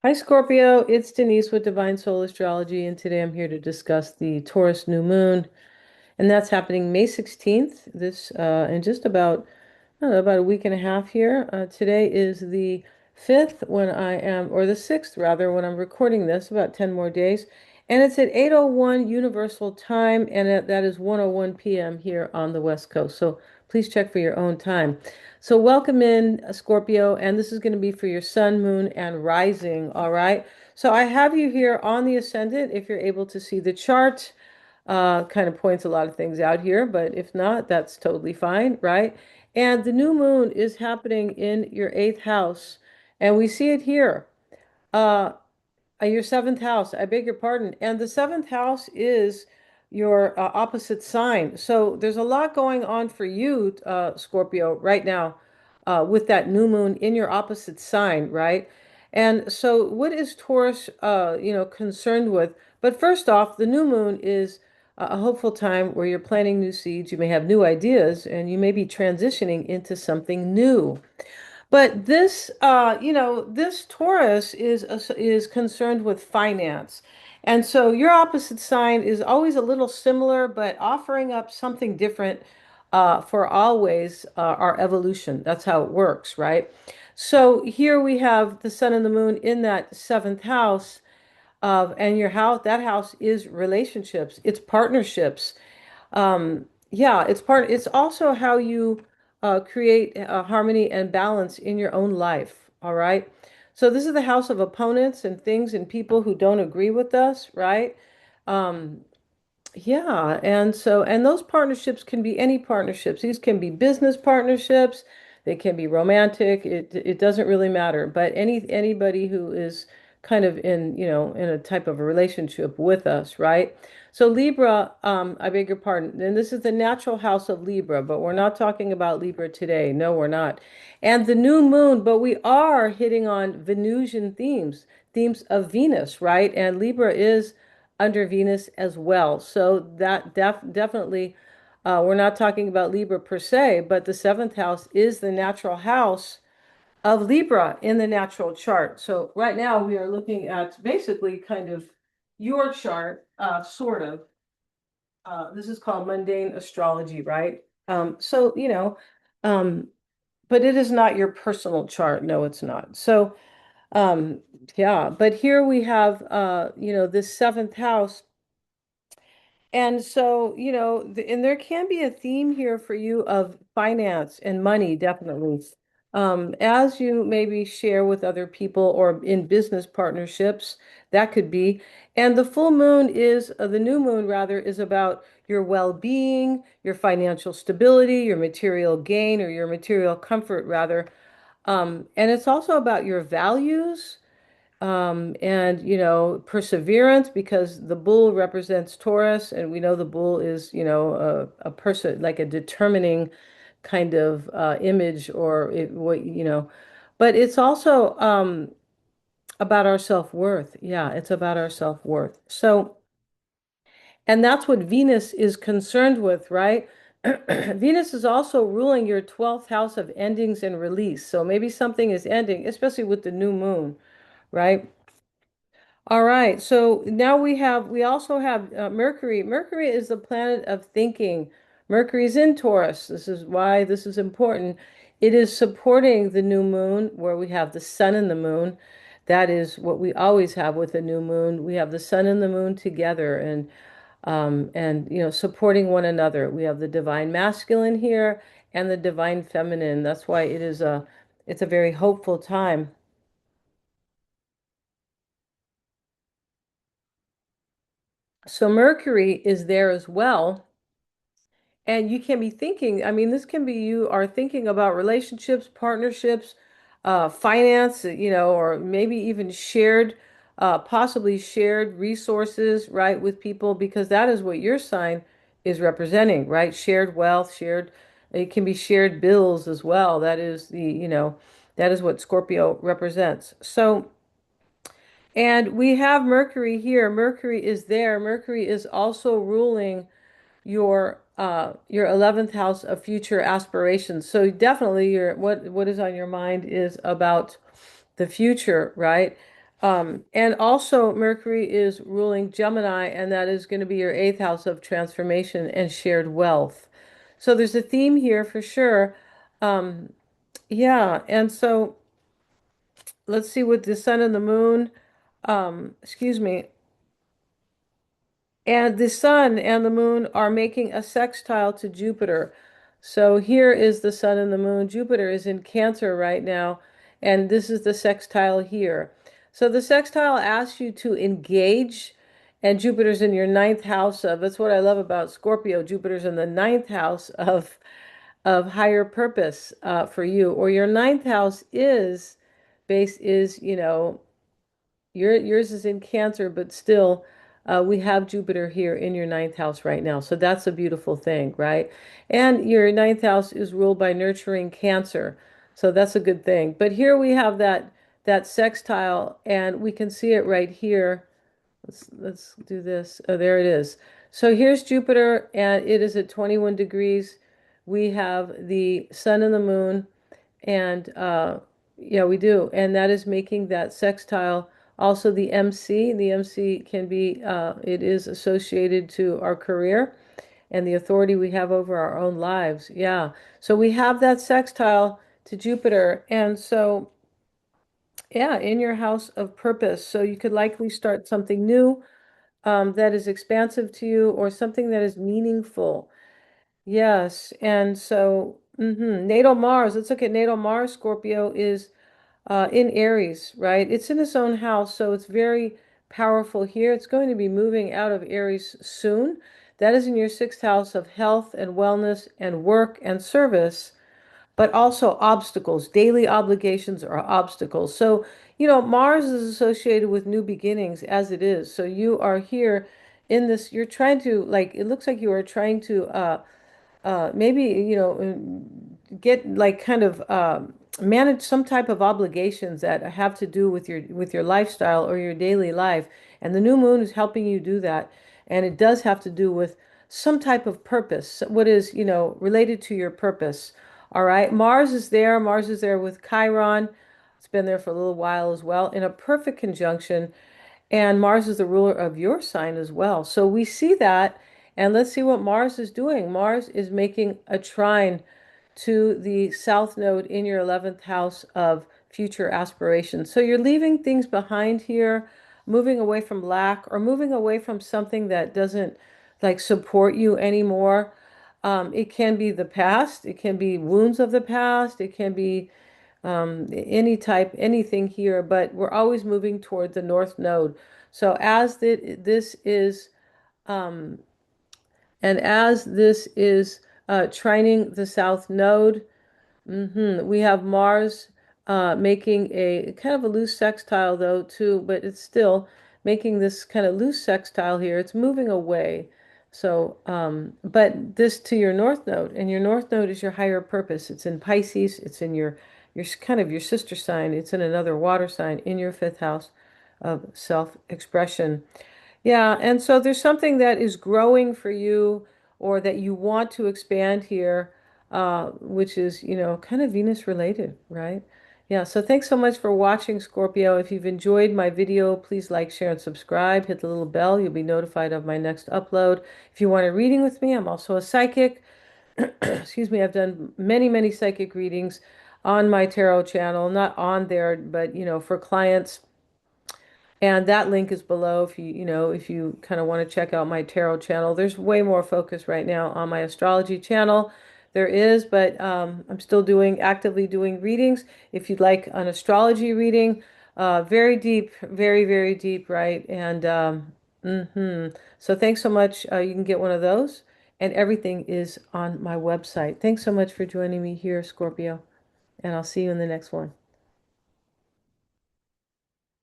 Hi, Scorpio. It's Denise with Divine Soul Astrology, and today I'm here to discuss the Taurus New Moon, and that's happening May 16th, in just about, I don't know, about a week and a half here. Today is the 5th or the 6th rather, when I'm recording this, about 10 more days, and it's at 8:01 Universal Time, and that is 1:01 p.m. here on the West Coast. So please check for your own time. So welcome in, Scorpio, and this is going to be for your sun, moon, and rising. All right. So I have you here on the ascendant. If you're able to see the chart, kind of points a lot of things out here, but if not, that's totally fine, right? And the new moon is happening in your eighth house, and we see it here. Uh, your seventh house, I beg your pardon. And the seventh house is your opposite sign. So there's a lot going on for you, Scorpio, right now, with that new moon in your opposite sign, right? And so what is Taurus, concerned with? But first off, the new moon is a hopeful time where you're planting new seeds. You may have new ideas and you may be transitioning into something new. But this Taurus is concerned with finance. And so your opposite sign is always a little similar, but offering up something different for always our evolution. That's how it works, right? So here we have the sun and the moon in that seventh house and your house, that house is relationships, it's partnerships. Yeah, it's also how you create harmony and balance in your own life. All right. So this is the house of opponents and things and people who don't agree with us, right? Um, yeah, and those partnerships can be any partnerships. These can be business partnerships, they can be romantic. It doesn't really matter. But anybody who is kind of in a type of a relationship with us, right? So Libra, I beg your pardon, and this is the natural house of Libra, but we're not talking about Libra today. No, we're not. And the new moon, but we are hitting on Venusian themes of Venus, right? And Libra is under Venus as well. So that definitely, we're not talking about Libra per se, but the seventh house is the natural house of Libra in the natural chart. So right now we are looking at basically kind of your chart, sort of. This is called mundane astrology, right? So, um, but it is not your personal chart. No, it's not. So, um, yeah, but here we have, this seventh house. And so, and there can be a theme here for you of finance and money, definitely. As you maybe share with other people or in business partnerships, that could be. And the full moon is, the new moon rather, is about your well-being, your financial stability, your material gain, or your material comfort, rather. And it's also about your values and perseverance because the bull represents Taurus, and we know the bull is a person like a determining kind of image or but it's also about our self-worth. Yeah, it's about our self-worth. So, and that's what Venus is concerned with, right? Venus is also ruling your 12th house of endings and release. So maybe something is ending, especially with the new moon, right? All right. So now we also have Mercury. Mercury is the planet of thinking. Mercury is in Taurus. This is why this is important. It is supporting the new moon where we have the sun and the moon. That is what we always have with the new moon. We have the sun and the moon together and supporting one another. We have the divine masculine here and the divine feminine. That's why it's a very hopeful time. So Mercury is there as well. And you can be thinking, I mean, this can be you are thinking about relationships, partnerships, finance, or maybe even possibly shared resources, right, with people, because that is what your sign is representing, right? Shared wealth, it can be shared bills as well. That is what Scorpio represents. So, and we have Mercury here. Mercury is there. Mercury is also ruling your 11th house of future aspirations. So definitely what is on your mind is about the future, right? And also Mercury is ruling Gemini, and that is going to be your eighth house of transformation and shared wealth. So there's a theme here for sure. Um, yeah, and so let's see with the sun and the moon. Excuse me. And the sun and the moon are making a sextile to Jupiter. So here is the sun and the moon. Jupiter is in Cancer right now, and this is the sextile here. So the sextile asks you to engage, and Jupiter's in your ninth house of, that's what I love about Scorpio. Jupiter's in the ninth house of higher purpose for you, or your ninth house is base is, yours is in Cancer, but still, we have Jupiter here in your ninth house right now. So that's a beautiful thing, right? And your ninth house is ruled by nurturing Cancer. So that's a good thing. But here we have that sextile, and we can see it right here. Let's do this. Oh, there it is. So here's Jupiter, and it is at 21 degrees. We have the sun and the moon. And yeah, we do. And that is making that sextile. Also, the MC can be, it is associated to our career and the authority we have over our own lives. Yeah. So we have that sextile to Jupiter. And so, yeah, in your house of purpose. So you could likely start something new that is expansive to you or something that is meaningful. Yes. And so, natal Mars, let's look at natal Mars. Scorpio is in Aries, right? It's in its own house, so it's very powerful here. It's going to be moving out of Aries soon. That is in your sixth house of health and wellness and work and service, but also obstacles. Daily obligations are obstacles. So, Mars is associated with new beginnings as it is. So you are here in this, you're trying to, like, it looks like you are trying to maybe get like kind of manage some type of obligations that have to do with your lifestyle or your daily life, and the new moon is helping you do that, and it does have to do with some type of purpose, what is related to your purpose. All right, Mars is there with Chiron. It's been there for a little while as well in a perfect conjunction, and Mars is the ruler of your sign as well. So we see that, and let's see what Mars is doing. Mars is making a trine to the South Node in your 11th house of future aspirations. So you're leaving things behind here, moving away from lack or moving away from something that doesn't like support you anymore. It can be the past, it can be wounds of the past, it can be anything here, but we're always moving toward the North Node. So this is, um, as this is trining the South Node, we have Mars making a kind of a loose sextile though too, but it's still making this kind of loose sextile here. It's moving away. So, but this to your North Node, and your North Node is your higher purpose. It's in Pisces. It's in your kind of your sister sign. It's in another water sign in your fifth house of self-expression. Yeah, and so there's something that is growing for you or that you want to expand here, which is, kind of Venus related, right? Yeah, so thanks so much for watching, Scorpio. If you've enjoyed my video, please like, share, and subscribe. Hit the little bell. You'll be notified of my next upload. If you want a reading with me, I'm also a psychic. Excuse me, I've done many, many psychic readings on my tarot channel, not on there, but, for clients. And that link is below if you kind of want to check out my tarot channel. There's way more focus right now on my astrology channel. There is, but I'm still actively doing readings. If you'd like an astrology reading, very deep, very, very deep, right? And so thanks so much. You can get one of those, and everything is on my website. Thanks so much for joining me here, Scorpio, and I'll see you in the next one.